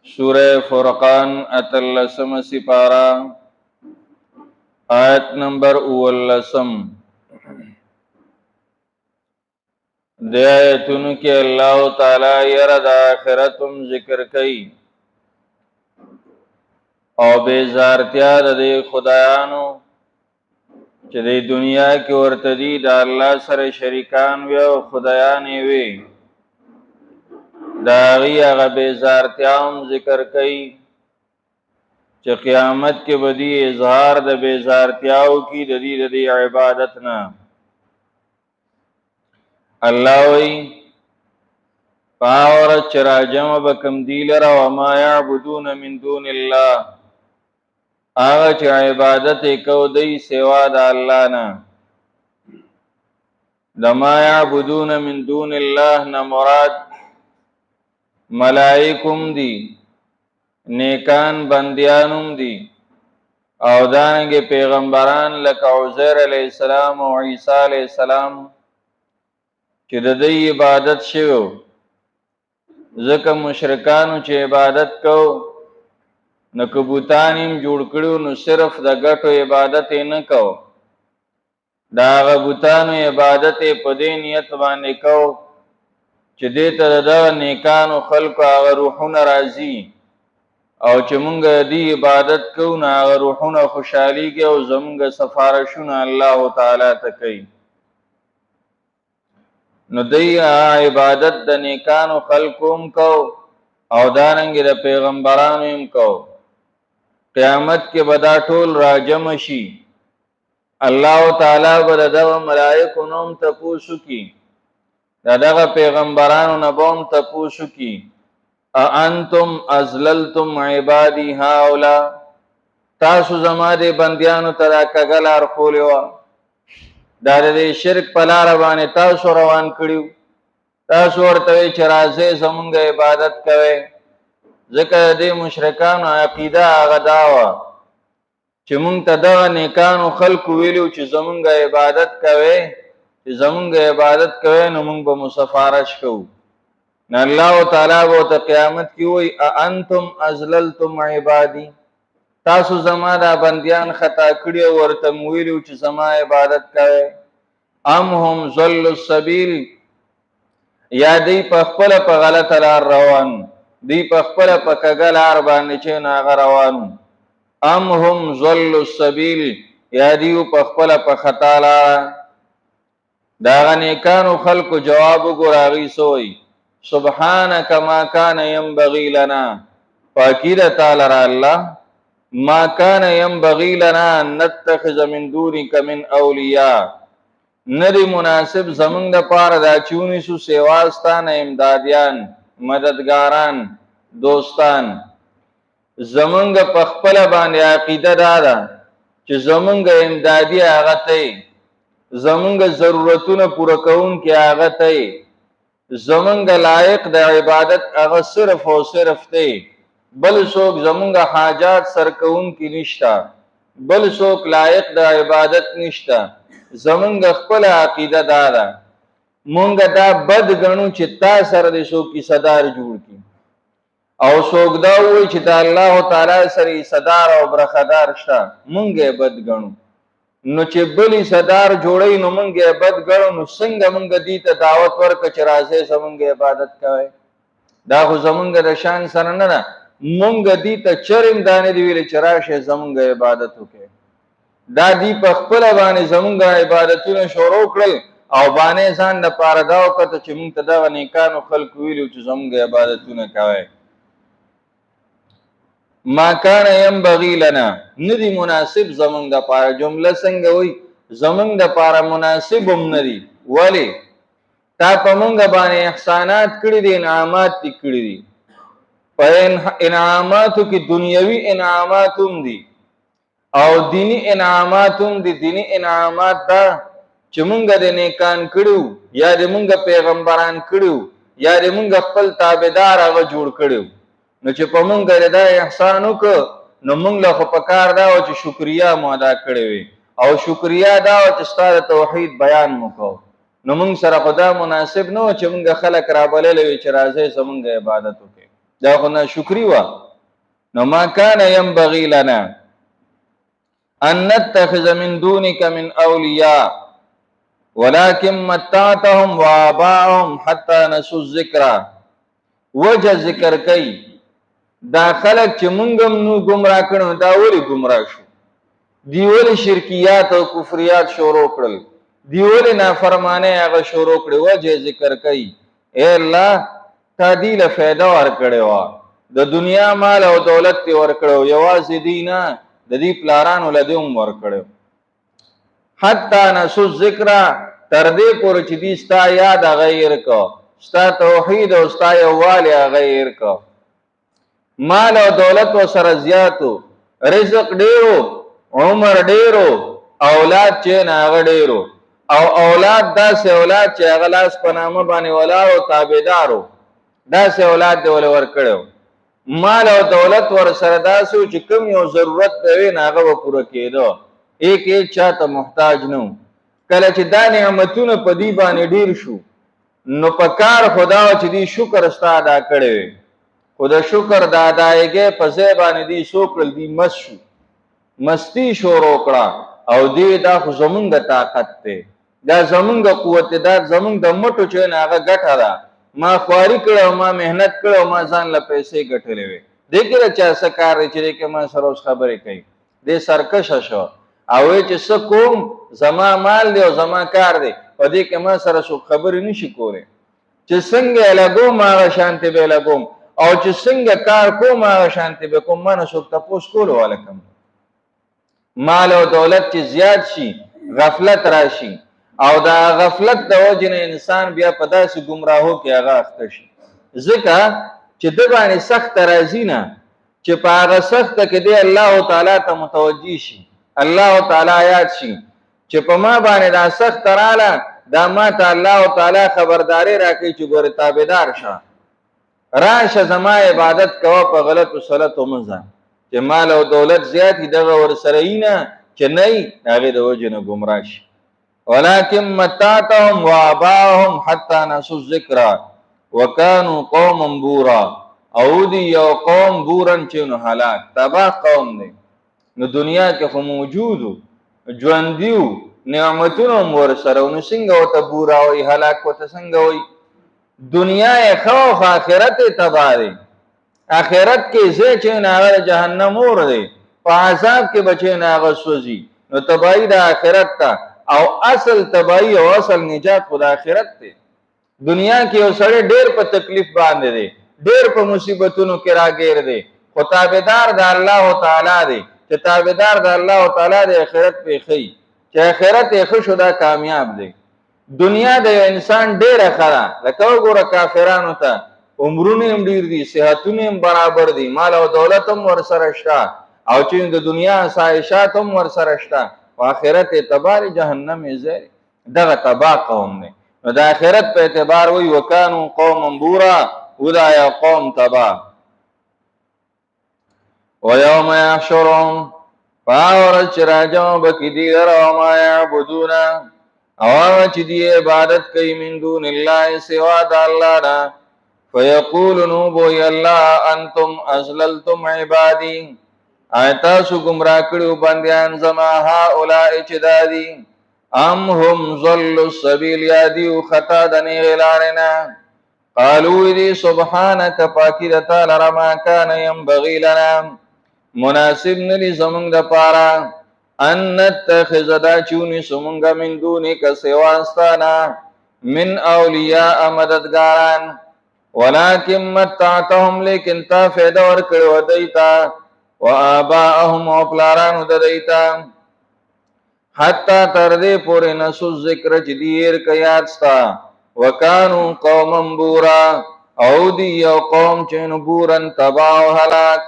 سورہ فرقان اتلسم سپارہ آیت نمبر اولسم دی آیتونو کی اللہ تعالی یرد آخرتم ذکر کئی او بیزارتیا دی خدایانو چې دی دنیا کی ورتدی دا اللہ سر شریکان وی او خدایانی وی داغی اغا بیزارتیاهم ذکر کئی چې قیامت کې بدی اظهار د بیزارتیاو کی د دې عبادتنا الله وی پاور چراجم بکم دیلر و ما یعبدون من دون الله هغه چې عبادت کو دی سوا د الله نه د ما یعبدون من دون الله نه مراد ملائکم دی نیکان بندیانم دی او دانگی پیغمبران لکه عزیر علیہ السلام او عیسی علیہ السلام چې د دې عبادت شوو ځکه مشرکانو چې عبادت کو نو کبوتانیم جوړ کړو نو صرف د ګټو عبادت نه کو دا غبوتانو عبادت په دې نیت باندې کو چې دې ته د نیکانو خلکو هغه روحونه راځي او چې مونږ دې عبادت کوو نو هغه روحونه خوشحاليږي او زمونږ سفارشونه الله تعالی ته کوي نو دی عبادت د نیکانو خلقوم کو او دارنګ د پیغمبرانو هم کو قیامت کې بدا ټول راجم شي الله تعالی بر د ملائکه نوم تپوسو کی دغه پیغمبرانو نبوم تپوسو کی انتم ازللتم عبادی هؤلاء تاسو زما دې بندیانو ترا کګلار خولیوا دا دې شرک په لار باندې تاسو روان کړیو تاسو ورته چې راځي زمونږ عبادت کوي ځکه دې مشرکان عقیده هغه داوا چې مونږ ته د نیکانو خلق ویلو چې زمونږ عبادت کوي چې زمونږ عبادت کوي نو مونږ به مسافرش کوو نو الله تعالی وو ته قیامت کې وای انتم ازللتم عبادی تاسو زما دا بندیان خطا کړی ورته ویلو چې زما عبادت کوي ام هم ذل السبیل یا دی په خپل په غلط لار روان دی په خپل په کګلار باندې چې ناغه روان ام هم ذل السبیل یا دی په خپل په خطا لار دا نیکانو خلق جواب ګراغي سوئی سبحانك ما كان ينبغي لنا فاكيد تعالى الله ما كان ينبغي لنا ان نتخذ من دونك من اولياء ندی مناسب زمنګ د پاره دا چونی سو سیواستان امدادیان مددګاران دوستان زمنګ په خپل باندې عقیده دادا چې زمنګ امدادی هغه ته زمنګ ضرورتونه پوره کون کې هغه ته زمنګ لایق د عبادت هغه صرف او صرف دی بل څوک زمنګ حاجات سرکون کی نشتا بل څوک لایق د عبادت نشتا زمنګ خپل عقیده دارا مونږ دا بد غنو چې تا سره د څوک کی صدر جوړ کی او څوک دا وای چې د الله تعالی سره صدر او برخدار شته مونږه بد غنو نو چې بلی صدر جوړی نو مونږه بد غړو نو څنګه مونږ دې ته دعوت ورک چې راځي زمونږه عبادت کوي دا خو زمونږه د شان سره نه نه مونږ دې ته چرم دانې دی ویل چې راشه زمونږه عبادت وکړي دا دې په خپل باندې زمونږه عبادتونه شروع کړل او باندې ځان د پاره دا وکړه چې مونږ ته دا نیکانو خلق ویلو چې زمونږه عبادتونه کوي ما کان ينبغي لنا ندی مناسب زمنګ د پاره جمله څنګه وای زمنګ د پاره مناسبم ندی ولی تا په مونږ باندې احسانات کړی دي انعامات کړی دي په انعاماتو کې دنیوي انعاماتوم دي او دینی انعاماتوم دي دینی انعامات دا چې مونږ د نیکان کړو یا د مونږ پیغمبران کړو یا د مونږ خپل تابعدار هغه جوړ کړو نو چې په مونږ دا احسان وکړو نو مونږ له پکار دا او چې شکریا مو ادا کړې وي او شکریا دا او چې ستاره توحید بیان وکړو نو مونږ سره خدا مناسب نو چې مونږ خلق را بللې چې راځي زمونږ عبادت وکړي دا خو ناشکري وه. نو ما کان ینبغي لنا ان نتخذ من دونك من اولیاء ولكن متعتهم وآباءهم حتى نسوا الذکر. وجه ذکر کوي دا خلق چې مونږ هم نو گمراه کړو دا ولې گمراه شو، دی ولې شرکیات او کفریات شروع کړل، دی ولې نافرمانه هغه شروع کړي. وجه ذکر کوي اے الله تا دی له فایده ورکړې وه، د دنیا مال او دولت تی ورکړو، یوازې دی نه د دې پلارانو له دې هم ورکړو. حتی نسو ذکر تر دې پورې چې دی ستا یاد غیر کو، ستا توحید او ستا یووالی غیر کو. مال او دولت و سره زیاتو، رزق ډیرو، عمر ډیرو، اولاد چې نه هغه ډیرو، او اولاد داسې اولاد چې هغه لاس په نامه باندې ولاړ او تابعدارو، داسې اولاد دی ولې ورکړو. مال او دولت ور سره داسې چې کوم یو ضرورت به وي نه هغه به پوره کېدو، ایک چاته محتاج نه. کله چې دا نعمتونه په دې باندې ډیر شو نو په کار خدا چې دی شکر ستا ادا کړی وي، خو د شکر د ادایګۍ په ځای باندې دی څو کړل، دی مست شو، مستی شروع کړه او دی دا خو زمونږ طاقت دی، دا زمونږ قوت دی، دا زمونږ د مټو چې نه هغه ګټه ده، ما خواري کړه او ما محنت کړه او ما ځان له پیسې ګټلې وي. دې کې د چا څه کار دی چې ما سره اوس خبرې کوي، دی سرکشه شو او چې څه کوم زما مال دی او زما کار دی، په دې کې ما سره څوک خبرې نشي کولی. چې څنګه یې لګوم هغه شانتې به یې لګوم، او چې څنګه کار کوم هغه شانتې به کوم، ما نه څوک تپوس کولو والا کم. مال او دولت چې زیات شي غفلت راشي، او دا غفلت د وجې نه انسان بیا په داسې ګمراهو کې هغه اخته شي. ځکه چې د باندې سخته راځي نه، چې په هغه سخته کې دی الله تعالی ته متوجه شي، الله تعالی یاد شي چې په ما باندې دا سخت رااله، دا ما ته الله تعالی خبرداری راکړي چې ګوره تابعدار شه، راشه زما عبادت کوه په غلطو صلتو مه ځه. چې مال او دولت زیات دي دغه ورسره یې نه چې نه یي د هغې د وجې نه ګمراه شي. ولکن متعتهم وآباءهم حتی نسوا الذکر وکانوا قوما بورا. او دی یو قوم بورن چې نو هلاک تباه قوم دی. نو دنیا کې خو موجودو ژوندي وو، نعمتونه هم ورسره نو څنګه ورته بورا وایي، هلاک ورته څنګه وایي؟ دنیا یې ښه خو آخرت یې تباه دی. آخرت کې ځای چې نه هغه جهنم اور دی، په عذاب کې به چې نه هغه سوځي. نو تباهي د آخرت ته، او اصل تباهي او اصل نجات خو د آخرت دی. دنیا کې یو سړی ډېر په تکلیف باندې دی، ډېر په مصیبتونو کې راګیر دی، خو تابعدار د الله تعالی دی. چې تابعدار د الله تعالی د آخرت پې ښي، چې آخرت یې ښه شو دا کامیاب دی. دنیا د یو انسان ډېره ښه ده، لکه وګوره کافرانو ته عمرونه هم ډېر دي، صحتونه هم برابر دي، مال او دولت هم ورسره شته، او چې د دنیا آسایشات هم ورسره شته، په آخرت اعتبار جهنم یې ځای دی. دغه تباه قوم دی. نو د آخرت په اعتبار وایي وکانو قوما بورا، و دا یو قوم تباه. ویوم یحشرهم، په هغه ورځ چې راجمع به کړي دوی لره وما یعبدون، او هغه چې دوی عبادت کوي من دون الله سوا د الله نه، فیقول نو بوی الله انتم اضللتم عبادی، آیا تاسو گمراه کړو بندیان زما، هؤلاء چې دا دي، ام هم ضلوا السبیل، یا دیو خطا د نیغې لارې نه. قالو دی سبحانک پاکی د تا لره، ما کان ینبغي لنا، مناسب ندی زمونږ دپاره، ان نتخذ دا چې ونیسو مونږ من دونک سوا ستا نه، من اولیاء مددګاران، ولکن متعتهم لیکن تا فیده ورکړې وه دوی ته، وآباءهم او پلارانو د دوی ته، حتی تر دې پورې نسوا الذکر چې دی هېر که یاد ستا، وکانو قوما بورا، او دی یو قوم چې نو بورن تباه او هلاک.